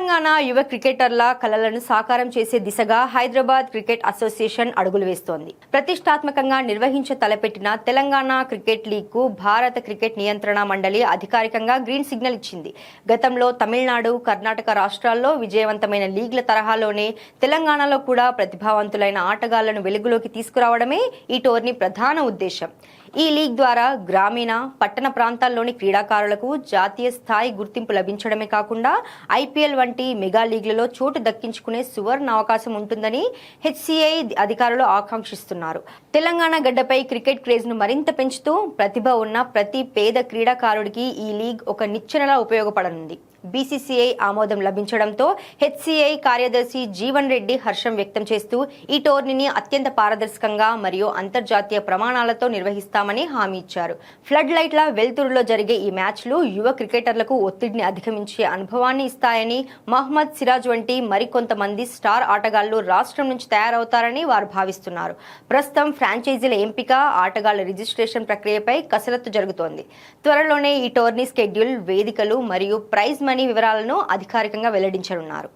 తెలంగాణ యువ క్రికెటర్ల కలలను సాకారం చేసే దిశగా హైదరాబాద్ క్రికెట్ అసోసియేషన్ అడుగులు వేస్తోంది. ప్రతిష్టాత్మకంగా నిర్వహించ తలపెట్టిన తెలంగాణ క్రికెట్ లీగ్ కు భారత క్రికెట్ నియంత్రణ మండలి అధికారికంగా గ్రీన్ సిగ్నల్ ఇచ్చింది. గతంలో తమిళనాడు, కర్ణాటక రాష్ట్రాల్లో విజయవంతమైన లీగ్ల తరహాలోనే తెలంగాణలో కూడా ప్రతిభావంతులైన ఆటగాళ్లను వెలుగులోకి తీసుకురావడమే ఈ టోర్నీ ప్రధాన ఉద్దేశం. ఈ లీగ్ ద్వారా గ్రామీణ, పట్టణ ప్రాంతాల్లోని క్రీడాకారులకు జాతీయ స్థాయి గుర్తింపు లభించడమే కాకుండా ఐపీఎల్ వంటి మెగా లీగ్లలో చోటు దక్కించుకునే సువర్ణ అవకాశం ఉంటుందని హెచ్సిఐ అధికారులు ఆకాంక్షిస్తున్నారు. తెలంగాణ గడ్డపై క్రికెట్ క్రేజ్ ను మరింత పెంచుతూ ప్రతిభ ఉన్న ప్రతి పేద క్రీడాకారుడికి ఈ లీగ్ ఒక నిచ్చెనలా ఉపయోగపడనుంది. బీసీసీఐ ఆమోదం లభించడంతో హెచ్సిఐ కార్యదర్శి జీవన్ రెడ్డి హర్షం వ్యక్తం చేస్తూ ఈ టోర్నీని అత్యంత పారదర్శకంగా మరియు అంతర్జాతీయ ప్రమాణాలతో నిర్వహిస్తామని హామీ ఇచ్చారు. ఫ్లడ్ లైట్ల వెలుతురులో జరిగే ఈ మ్యాచ్లు యువ క్రికెటర్లకు ఒత్తిడిని అధిగమించే అనుభవాన్ని ఇస్తాయని, మహ్మద్ సిరాజ్ వంటి మరికొంతమంది స్టార్ ఆటగాళ్లు రాష్ట్రం నుంచి తయారవుతారని వారు భావిస్తున్నారు. ప్రస్తుతం ఫ్రాంచైజీల ఎంపిక, ఆటగాళ్ల రిజిస్ట్రేషన్ ప్రక్రియపై కసరత్తు జరుగుతోంది. త్వరలోనే ఈ టోర్నీ స్కెడ్యూల్, వేదికలు మరియు ప్రైజ్ మనీ వివరాలను అధికారికంగా వెల్లడించనున్నారు.